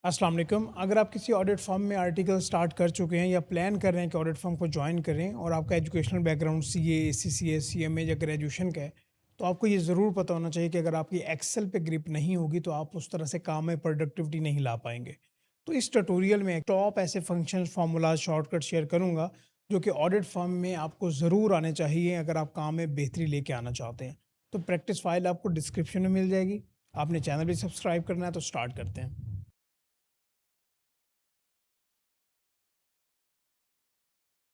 अस्सलाम वालेकुम। अगर आप किसी ऑडिट फर्म में आर्टिकल स्टार्ट कर चुके हैं या प्लान कर रहे हैं कि ऑडिट फर्म को ज्वाइन करें और आपका educational background CA, CCA, CMA या ग्रेजुएशन का है, तो आपको ये ज़रूर पता होना चाहिए कि अगर आपकी एक्सेल पे ग्रिप नहीं होगी तो आप उस तरह से काम में प्रोडक्टिविटी नहीं ला पाएंगे। तो इस ट्यूटोरियल में टॉप ऐसे फंक्शंस, फार्मूलाज, शॉर्टकट शेयर करूंगा जो कि ऑडिट फर्म में आपको ज़रूर आने चाहिए अगर आप काम में बेहतरी लेके आना चाहते हैं। तो प्रैक्टिस फाइल आपको डिस्क्रिप्शन में मिल जाएगी। आपने चैनल भी सब्सक्राइब करना है, तो स्टार्ट करते हैं।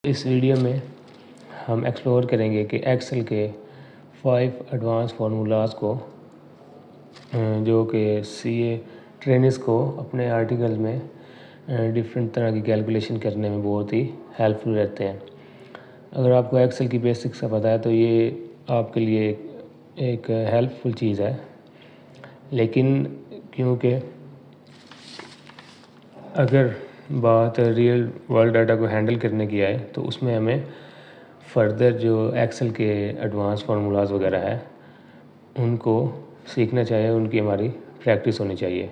इस वीडियो में हम एक्सप्लोर करेंगे कि एक्सेल के 5 एडवांस फार्मूलाज को जो कि सीए ट्रेनिस को अपने आर्टिकल में डिफरेंट तरह की कैलकुलेशन करने में बहुत ही हेल्पफुल रहते हैं। अगर आपको एक्सेल की बेसिक्स का पता है तो ये आपके लिए एक हेल्पफुल चीज़ है, लेकिन क्योंकि अगर बात रियल वर्ल्ड डाटा को हैंडल करने की आए तो उसमें हमें फर्दर जो एक्सेल के एडवांस फार्मूलाज वगैरह है उनको सीखना चाहिए, उनकी हमारी प्रैक्टिस होनी चाहिए,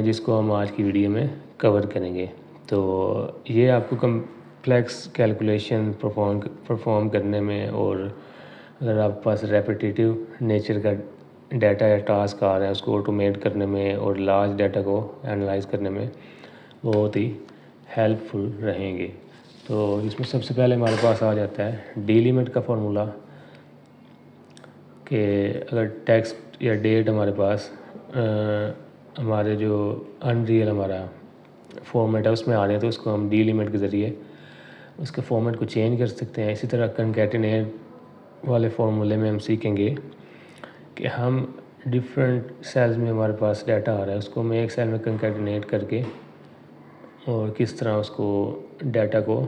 जिसको हम आज की वीडियो में कवर करेंगे। तो ये आपको कम्प्लेक्स कैलकुलेशन परफॉर्म करने में, और अगर आपके पास रेपिटेटिव नेचर का डाटा या टास्क आ रहा है उसको ऑटोमेट करने में और लार्ज डाटा को एनालाइज करने में बहुत ही हेल्पफुल रहेंगे। तो इसमें सबसे पहले हमारे पास आ जाता है डीलिमिट का फार्मूला, कि अगर टेक्स्ट या डेट हमारे पास हमारे जो अनरियल हमारा फॉर्मेट है उसमें आ रहे हैं तो उसको हम डीलिमिट के ज़रिए उसके फॉर्मेट को चेंज कर सकते हैं। इसी तरह कंकैटिनेट वाले फार्मूले में हम सीखेंगे कि हम डिफरेंट सेल्स में हमारे पास डाटा आ रहा है उसको हम एक सेल में कंकैटिनेट करके और किस तरह उसको डाटा को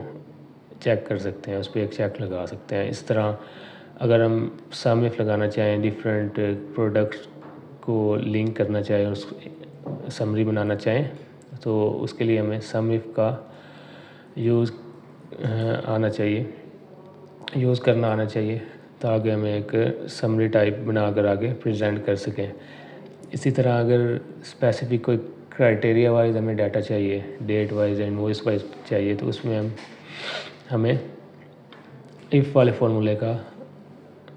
चेक कर सकते हैं, उस पर एक चेक लगा सकते हैं। इस तरह अगर हम सम इफ लगाना चाहें, डिफरेंट प्रोडक्ट्स को लिंक करना चाहें और उस समरी बनाना चाहें तो उसके लिए हमें सम इफ का यूज़ आना चाहिए, यूज़ करना आना चाहिए, ताकि हम एक समरी टाइप बनाकर आगे प्रेजेंट कर सकें। इसी तरह अगर स्पेसिफिक कोई क्राइटेरिया वाइज हमें डाटा चाहिए, डेट वाइज, इनवॉइस वाइज चाहिए, तो उसमें हमें इफ़ वाले फार्मूले का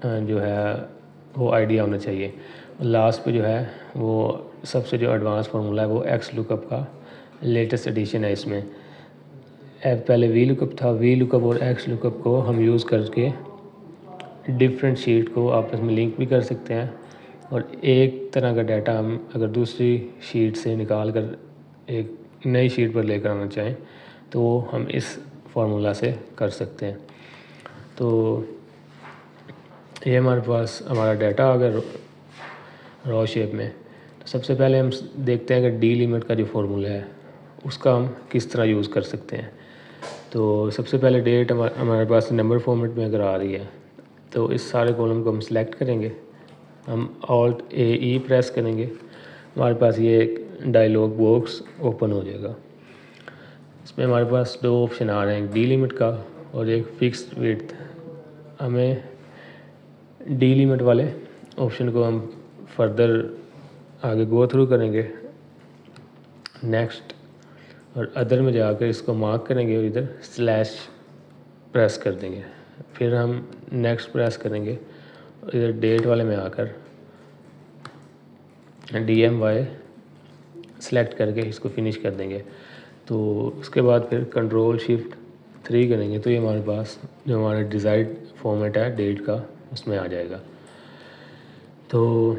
जो है वो आइडिया होना चाहिए। लास्ट पे जो है वो सबसे जो एडवांस फार्मूला है वो एक्स लुकअप का लेटेस्ट एडिशन है। इसमें पहले वी लुकअप था, वी लुकअप और एक्स लुकअप को हम यूज़ करके डिफरेंट शीट को आपस में लिंक भी कर सकते हैं, और एक तरह का डाटा हम अगर दूसरी शीट से निकाल कर एक नई शीट पर लेकर आना चाहें तो वो हम इस फार्मूला से कर सकते हैं। तो ये हमारे पास हमारा डाटा अगर रॉ शेप में, तो सबसे पहले हम देखते हैं कि डी लिमिट का जो फार्मूला है उसका हम किस तरह यूज़ कर सकते हैं। तो सबसे पहले डेट हमारे पास नंबर फॉर्मेट में अगर आ रही है तो इस सारे कॉलम को हम सिलेक्ट करेंगे, हम ऑल्ट ए ई प्रेस करेंगे, हमारे पास ये एक डायलॉग बॉक्स ओपन हो जाएगा। इसमें हमारे पास दो ऑप्शन आ रहे हैं, एक डी लिमिट का और एक फिक्स्ड विड्थ। हमें डी लिमिट वाले ऑप्शन को हम फर्दर आगे गो थ्रू करेंगे, नेक्स्ट और अदर में जाकर इसको मार्क करेंगे और इधर स्लैश प्रेस कर देंगे, फिर हम नेक्स्ट प्रेस करेंगे और इधर डेट वाले में आकर DMY सेलेक्ट करके इसको फिनिश कर देंगे। तो उसके बाद फिर कंट्रोल शिफ्ट 3 करेंगे तो ये हमारे पास जो हमारा डिज़ायर्ड फॉर्मेट है डेट का उसमें आ जाएगा। तो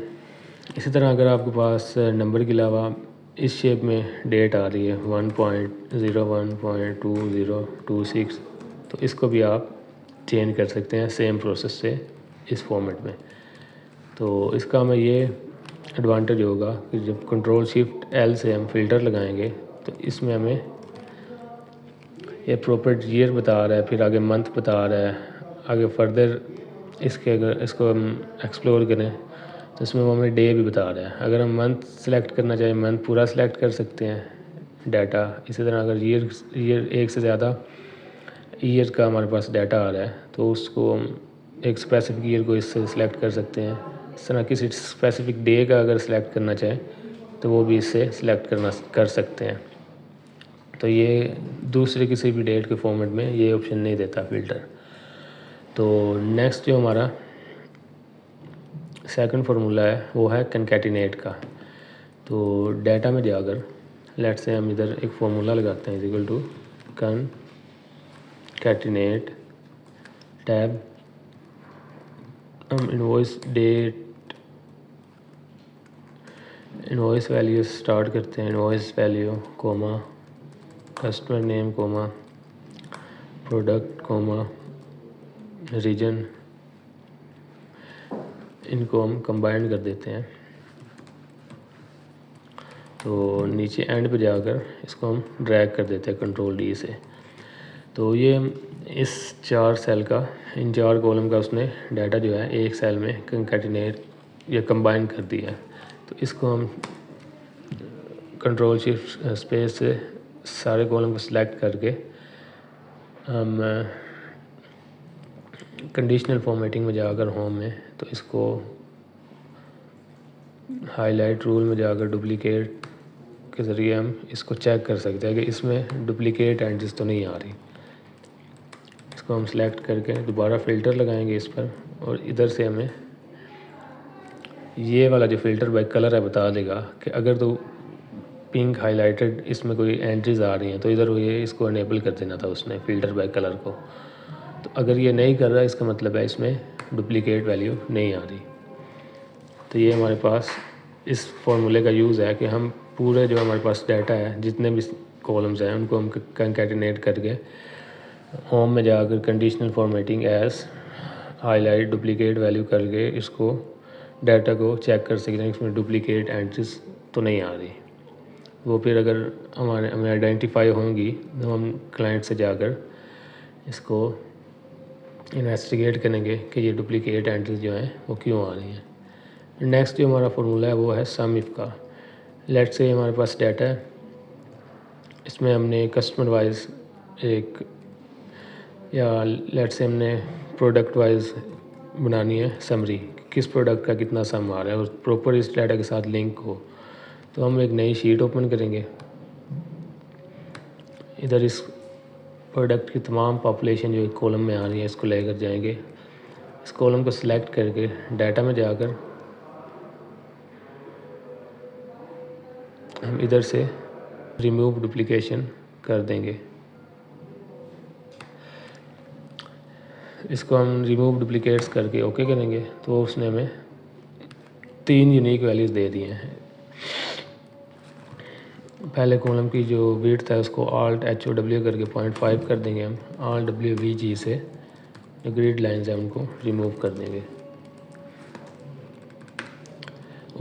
इसी तरह अगर आपके पास नंबर के अलावा इस शेप में डेट आ रही है 1.01.2026, तो इसको भी आप चेंज कर सकते हैं सेम प्रोसेस से इस फॉर्मेट में। तो इसका हमें ये एडवांटेज होगा कि जब कंट्रोल शिफ्ट L से हम फ़िल्टर लगाएंगे तो इसमें हमें ये प्रॉपर ईयर बता रहा है, फिर आगे मंथ बता रहा है। आगे फर्दर इसके अगर इसको हम एक्सप्लोर करें तो इसमें वो हमें डे भी बता रहा है। अगर हम मंथ सेलेक्ट करना चाहें मंथ पूरा सेलेक्ट कर सकते हैं डाटा। इसी तरह अगर ईयर एक से ज़्यादा ईयर का हमारे पास डाटा आ रहा है तो उसको हम एक स्पेसिफिक ईयर को इससे सेलेक्ट कर सकते हैं। इस तरह किसी स्पेसिफिक डे का अगर सेलेक्ट करना चाहें तो वो भी इससे सिलेक्ट कर सकते हैं। तो ये दूसरे किसी भी डेट के फॉर्मेट में ये ऑप्शन नहीं देता फ़िल्टर। तो नेक्स्ट जो हमारा सेकंड फार्मूला है वो है कंकैटिनेट का। तो डाटा में जाकर लेट से हम इधर एक फार्मूला लगाते हैं इक्वल टू कंकैटिनेट टैब, हम इनवॉइस वैल्यू स्टार्ट करते हैं, invoice value comma customer name comma product comma region, इनको हम कंबाइन कर देते हैं। तो नीचे एंड पे जाकर इसको हम ड्रैग कर देते हैं कंट्रोल डी से। तो ये इस 4 सेल का, इन 4 कॉलम का उसने डाटा जो है एक सेल में कंकैटिनेट या कंबाइन कर दिया है। तो इसको हम कंट्रोल शिफ्ट स्पेस से सारे कॉलम को सिलेक्ट करके हम कंडीशनल फॉर्मेटिंग में जाकर होम में, तो इसको हाईलाइट रूल में जाकर डुप्लीकेट के ज़रिए हम इसको चेक कर सकते हैं कि इसमें डुप्लीकेट एंट्रीज तो नहीं आ रही। इसको हम सिलेक्ट करके दोबारा फ़िल्टर लगाएंगे इस पर, और इधर से हमें ये वाला जो फ़िल्टर बाय कलर है बता देगा कि अगर तो पिंक हाईलाइटेड इसमें कोई एंट्रीज आ रही हैं तो इधर ये इसको इनेबल कर देना था उसने फ़िल्टर बाय कलर को। तो अगर ये नहीं कर रहा इसका मतलब है इसमें डुप्लीकेट वैल्यू नहीं आ रही। तो ये हमारे पास इस फार्मूले का यूज़ है कि हम पूरे जो हमारे पास डाटा है जितने भी कॉलम्स हैं उनको हम कंकैटिनेट करके होम में जाकर conditional formatting as highlight duplicate value करके इसको डाटा को चेक कर सकते हैं इसमें डुप्लीकेट एंट्रीज तो नहीं आ रही। वो फिर अगर हमें आइडेंटिफाई होंगी तो हम क्लाइंट से जाकर इसको इन्वेस्टिगेट करेंगे कि ये डुप्लीकेट एंट्रीज जो हैं वो क्यों आ रही हैं। नेक्स्ट जो हमारा फार्मूला है वो है सम इफ का। लेट से हमारे पास डाटा है, इसमें हमने कस्टमर वाइज एक, या लेट से हमने प्रोडक्ट वाइज बनानी है समरी, किस प्रोडक्ट का कितना सम आ रहा है और प्रॉपर इस डाटा के साथ लिंक हो। तो हम एक नई शीट ओपन करेंगे, इधर इस प्रोडक्ट की तमाम पॉपुलेशन जो कॉलम में आ रही है इसको लेकर जाएंगे। इस कॉलम को सिलेक्ट करके डाटा में जाकर हम इधर से रिमूव डुप्लीकेशन कर देंगे। इसको हम रिमूव डुप्लीकेट्स करके ओके करेंगे तो उसने हमें 3 यूनिक वैल्यूज़ दे दिए हैं। पहले कॉलम की जो विड्थ है उसको Alt HOW करके 0.5 कर देंगे हम। Alt WVG से जो ग्रिड लाइंस हैं उनको रिमूव कर देंगे।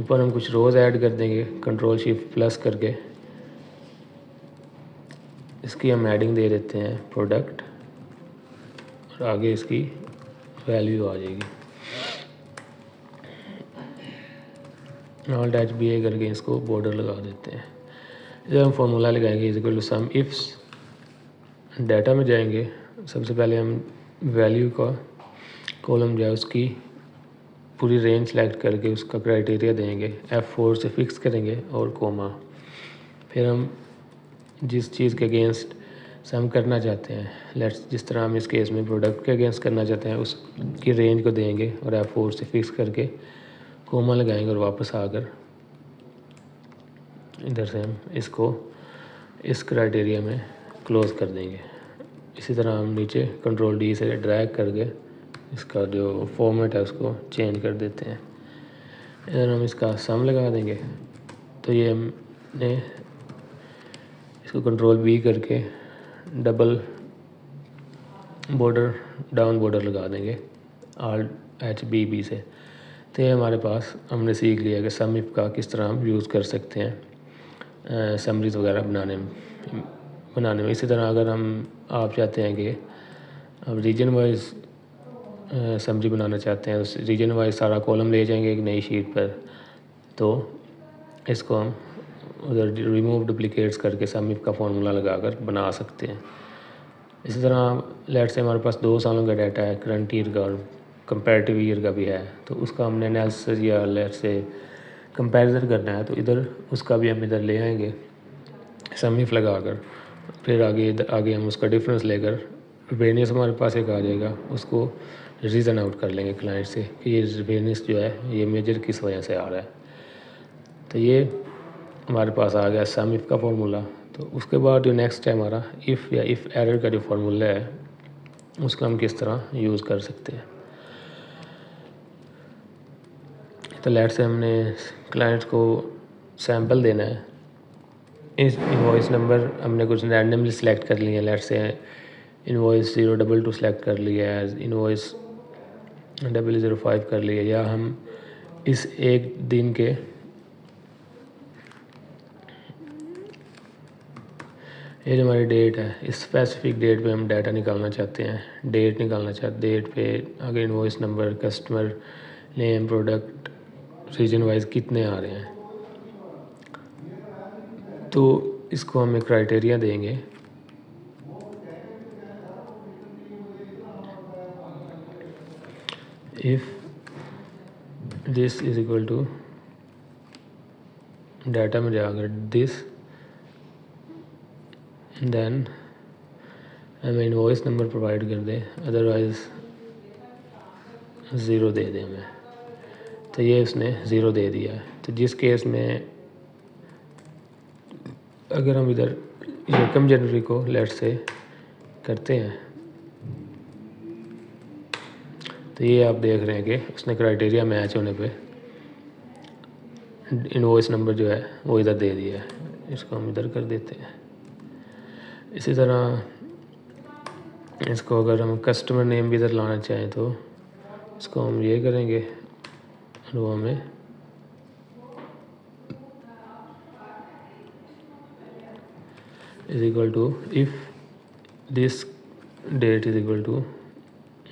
ऊपर हम कुछ रोज़ ऐड कर देंगे कंट्रोल शिफ्ट प्लस करके। इसकी हम एडिंग दे देते हैं प्रोडक्ट, और आगे इसकी वैल्यू आ जाएगी। Alt HBA करके इसको बॉर्डर लगा देते हैं। इधर हम फार्मूला लगाएंगे is equal to sum ifs. Data में जाएंगे, सबसे पहले हम वैल्यू का कॉलम जो है उसकी पूरी रेंज सेलेक्ट करके उसका क्राइटेरिया देंगे, F4 से फिक्स करेंगे और कोमा। फिर हम जिस चीज़ के अगेंस्ट सम करना चाहते हैं, लेट्स जिस तरह हम इस केस में प्रोडक्ट के अगेंस्ट करना चाहते हैं उसकी रेंज को देंगे और F4 से फिक्स करके कोमा लगाएंगे और वापस आकर इधर से हम इसको इस क्राइटेरिया में क्लोज़ कर देंगे। इसी तरह हम नीचे कंट्रोल D से ड्रैग करके इसका जो फॉर्मेट है उसको चेंज कर देते हैं। इधर हम इसका सम लगा देंगे। तो ये हमने इसको कंट्रोल B करके डबल बॉर्डर डाउन बॉर्डर लगा देंगे Alt HBB से। तो ये हमारे पास हमने सीख लिया कि सम इफ का किस तरह हम यूज़ कर सकते हैं समरीज वगैरह बनाने में। इसी तरह अगर आप चाहते हैं कि अब रीजन वाइज समरी बनाना चाहते हैं, उस रीजन वाइज सारा कॉलम ले जाएंगे एक नई शीट पर, तो इसको हम उधर रिमूव डुप्लीकेट्स करके सम इफ का फार्मूला लगाकर बना सकते हैं। इसी तरह लेट से हमारे पास 2 सालों का डाटा है, करंट ईयर का और कंपैरेटिव ईयर का भी है, तो उसका हमने एनालिसिस या लेट से कंपैरिजन करना है तो इधर उसका भी हम इधर ले आएंगे सम इफ लगा कर, फिर आगे हम उसका डिफरेंस लेकर वेरियंस हमारे पास एक आ जाएगा, उसको रीज़न आउट कर लेंगे क्लाइंट से कि ये वेरियंस जो है ये मेजर किस वजह से आ रहा है। तो ये हमारे पास आ गया सम इफ का फार्मूला। तो उसके बाद जो नेक्स्ट है हमारा इफ़ या इफ़ एरर का जो फार्मूला है उसका हम किस तरह यूज़ कर सकते हैं। तो लेट से हमने क्लाइंट को सैंपल देना है, इस इनवॉइस नंबर हमने कुछ रैंडमली सिलेक्ट कर लिया, लेट से इनवॉइस 022 सेलेक्ट कर लिया है, इनवॉइस 005 कर लिया, या हम इस एक दिन के ये जो हमारी डेट है इस स्पेसिफिक डेट पे हम डाटा निकालना चाहते हैं, डेट निकालना चाहते, डेट पे आगे invoice number, customer name, product, region wise कितने आ रहे हैं। तो इसको हम एक क्राइटेरिया देंगे, if this is equal to data में जाकर दिस, देन हमें इनवॉइस नंबर प्रोवाइड कर दे, अदरवाइज़ 0 दे दे हमें। तो ये उसने 0 दे दिया है। तो जिस केस में अगर हम इधर यकम जनवरी को लेट से करते हैं तो ये आप देख रहे हैं कि उसने क्राइटेरिया मैच होने पे इनवॉइस नंबर जो है वो इधर दे दिया है, इसको हम इधर कर देते हैं। इसी तरह इसको अगर हम कस्टमर नेम भी इधर लाना चाहें तो इसको हम ये करेंगे, रो में is equal to if this date is equal to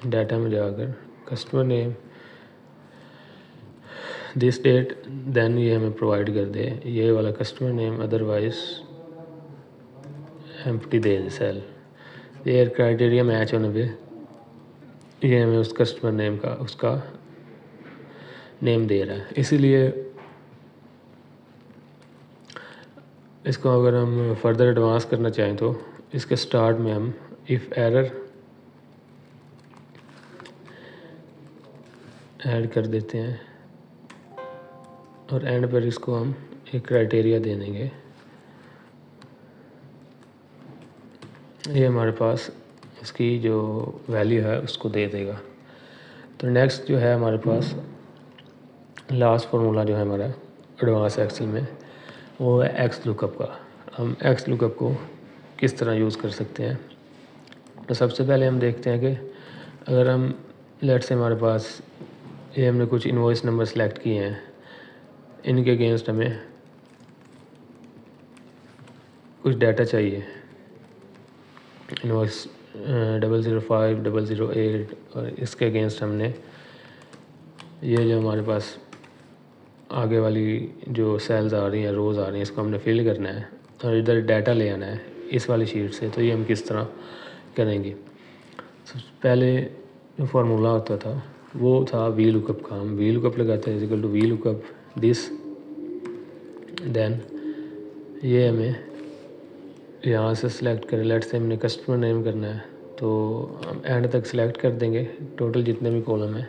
data में जाकर customer name this date, then ये हमें प्रोवाइड कर दे ये वाला कस्टमर नेम, अदरवाइज एम्प्टी दे दे सेल। ये क्राइटेरिया मैच होने पे ये हमें उस कस्टमर नेम का उसका नेम दे रहा है। इसीलिए इसको अगर हम फर्दर एडवांस करना चाहें तो इसके स्टार्ट में हम इफ़ एरर ऐड कर देते हैं और एंड पर इसको हम एक क्राइटेरिया दे देंगे। ये हमारे पास इसकी जो वैल्यू है उसको दे देगा। तो नेक्स्ट जो है हमारे पास लास्ट फार्मूला जो है हमारा एडवांस एक्सेल में वो है एक्स लुकअप का। हम एक्स लुकअप को किस तरह यूज़ कर सकते हैं। तो सबसे पहले हम देखते हैं कि अगर हम लेट से हमारे पास ये हमने कुछ इनवॉइस नंबर सेलेक्ट किए हैं, इनके अगेंस्ट हमें कुछ डाटा चाहिए, इनवॉइस 005, 008, और इसके अगेंस्ट हमने ये जो हमारे पास आगे वाली जो सेल्स आ रही हैं, रोज़ आ रही हैं, इसको हमने फिल करना है और इधर डाटा ले आना है इस वाली शीट से। तो ये हम किस तरह करेंगे। सबसे पहले जो फार्मूला होता था वो था वी लुकअप का। हम वी लुकअप लगाते हैं equal to V lookup this, then ये हमें यहाँ से सिलेक्ट करें, लेट से हमने कस्टमर नेम करना है तो हम एंड तक सिलेक्ट कर देंगे टोटल जितने भी कॉलम हैं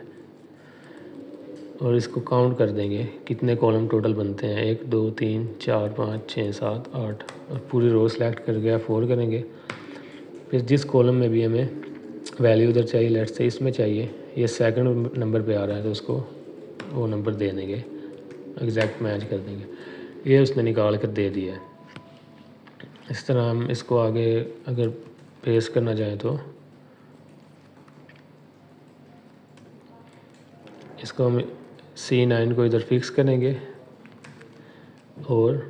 और इसको काउंट कर देंगे कितने कॉलम टोटल बनते हैं, 1 2 3 4 5 6 7 8, और पूरी रो सेलेक्ट कर गया 4 करेंगे। फिर जिस कॉलम में भी हमें वैल्यू उधर चाहिए, लेट से इसमें चाहिए, ये सेकंड नंबर पे आ रहा है तो उसको वो नंबर दे देंगे, एग्जैक्ट मैच कर देंगे। ये उसने निकाल कर दे दिया है। इस तरह हम इसको आगे अगर पेस्ट करना चाहें तो इसको हम C9 को इधर फिक्स करेंगे और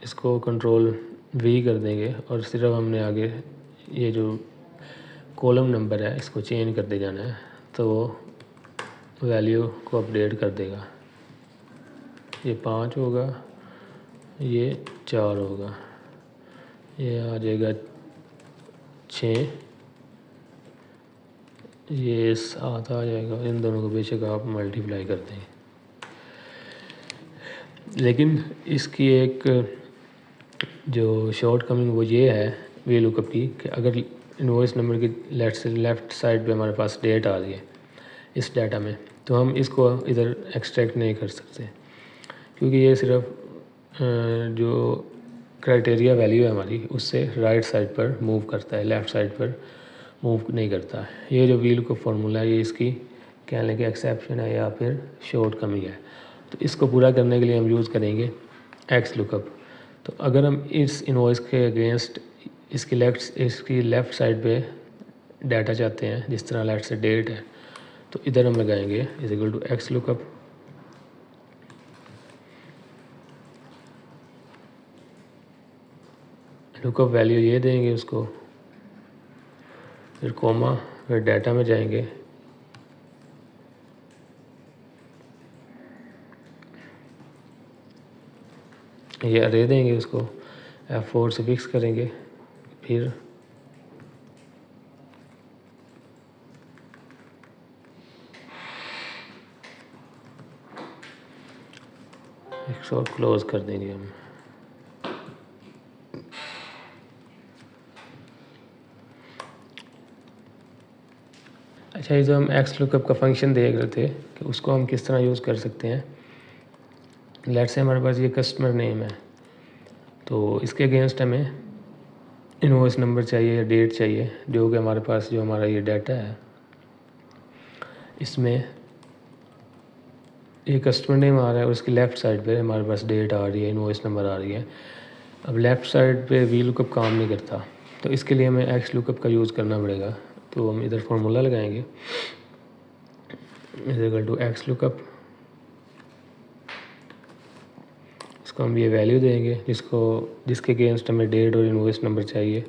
इसको कंट्रोल V कर देंगे और सिर्फ हमने आगे ये जो कॉलम नंबर है इसको चेंज कर दे जाना है तो वो वैल्यू को अपडेट कर देगा। ये 5 होगा, ये 4 होगा, ये आ जाएगा 6, ये 7 आ जाएगा। इन दोनों को बेशक आप मल्टीप्लाई कर दें। लेकिन इसकी एक जो शॉर्ट कमिंग वो ये है वी लुकअप की कि अगर इनवॉइस नंबर की लेफ़्ट साइड पे हमारे पास डेट आ रही है इस डाटा में, तो हम इसको इधर एक्सट्रैक्ट नहीं कर सकते, क्योंकि ये सिर्फ जो क्राइटेरिया वैल्यू है हमारी उससे राइट साइड पर मूव करता है, लेफ़्ट साइड पर मूव नहीं करता। ये जो वी लुकअप फार्मूला है ये इसकी कह लें कि एक्सेप्शन है या फिर शॉर्ट कमिंग है। तो इसको पूरा करने के लिए हम यूज़ करेंगे एक्स लुकअप। तो अगर हम इस इनवॉइस के अगेंस्ट इसकी लेफ़्ट साइड पे डाटा चाहते हैं, जिस तरह लेफ्ट से डेट है, तो इधर हम लगाएंगे is equal to X lookup. Lookup value ये देंगे उसको, फिर कोमा, फिर डाटा में जाएंगे, ये अरे देंगे उसको, F4 से फिक्स करेंगे, फिर एक और क्लोज कर देंगे हम। अच्छा, ये जो हम एक्स लुकअप का फंक्शन देख रहे थे कि उसको हम किस तरह यूज़ कर सकते हैं। लेट से हमारे पास ये कस्टमर नेम है, तो इसके अगेंस्ट हमें इनवॉइस नंबर चाहिए या डेट चाहिए, जो कि हमारे पास जो हमारा ये डाटा है इसमें ये कस्टमर नेम आ रहा है और उसकी लेफ़्ट साइड पे हमारे पास डेट आ रही है, इनवॉइस नंबर आ रही है। अब लेफ़्ट साइड पे वी लुकअप काम नहीं करता, तो इसके लिए हमें एक्स लुकअप का यूज़ करना पड़ेगा। तो हम इधर फार्मूला लगाएंगे is equal to X lookup, इसको हम ये वैल्यू देंगे जिसके अगेंस्ट हमें डेट और इनवॉइस नंबर चाहिए।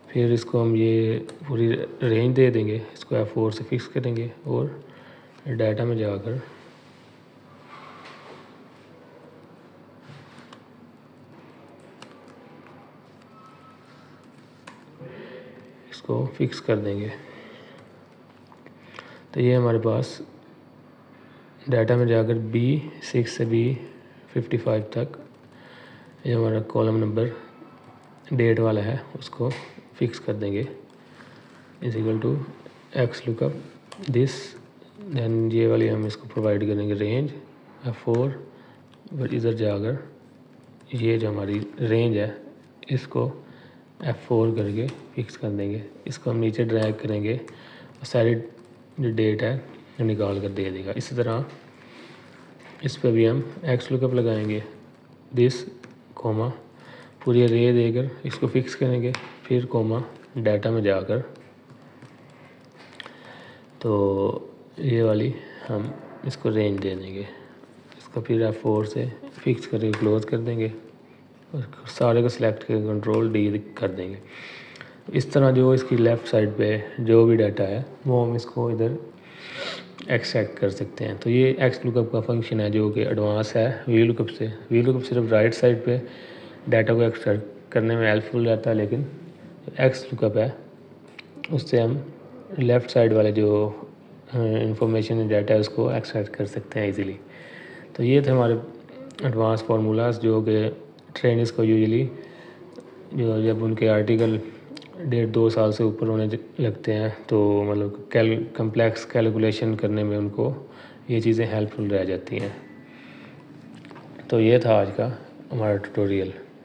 फिर इसको हम ये पूरी रेंज दे देंगे, इसको F4 से फिक्स करेंगे और डाटा में जाकर इसको फिक्स कर देंगे। तो ये हमारे पास डाटा में जाकर B6 से B55 तक ये हमारा कॉलम नंबर डेट वाला है उसको फिक्स कर देंगे is equal to X lookup this, then ये वाली हम इसको प्रोवाइड करेंगे रेंज F4, और इधर जाकर ये जो हमारी रेंज है इसको F4 करके फिक्स कर देंगे। इसको हम नीचे ड्रैग करेंगे और सारी जो डेट है निकाल कर दे देगा। इसी तरह इस पर भी हम एक्स लुकअप लगाएंगे दिस कोमा, पूरी रे देकर इसको फिक्स करेंगे, फिर कोमा डाटा में जाकर तो ये वाली हम इसको रेंज दे देंगे, इसको फिर F4 से फिक्स करके क्लोज कर देंगे और सारे को सिलेक्ट करके कंट्रोल D कर देंगे। इस तरह जो इसकी लेफ़्ट साइड पे जो भी डाटा है वो हम इसको इधर एक्सट्रैक्ट कर सकते हैं। तो ये एक्स लुकअप का फंक्शन है जो कि एडवांस है वी लुकअप से। वी लुकअप सिर्फ राइट साइड पे डाटा को एक्सट्रैक्ट करने में हेल्पफुल रहता है, लेकिन एक्स लुकअप है उससे हम लेफ़्ट साइड वाले जो इंफॉर्मेशन डाटा है उसको एक्सट्रैक्ट कर सकते हैं इजीली। तो ये थे हमारे एडवांस फार्मूलाज जो कि ट्रेनर्स को यूजुअली जो जब उनके आर्टिकल 1.5-2 साल से ऊपर होने लगते हैं तो मतलब कम्प्लेक्स कैलकुलेशन करने में उनको ये चीज़ें हेल्पफुल रह जाती हैं। तो ये था आज का हमारा ट्यूटोरियल।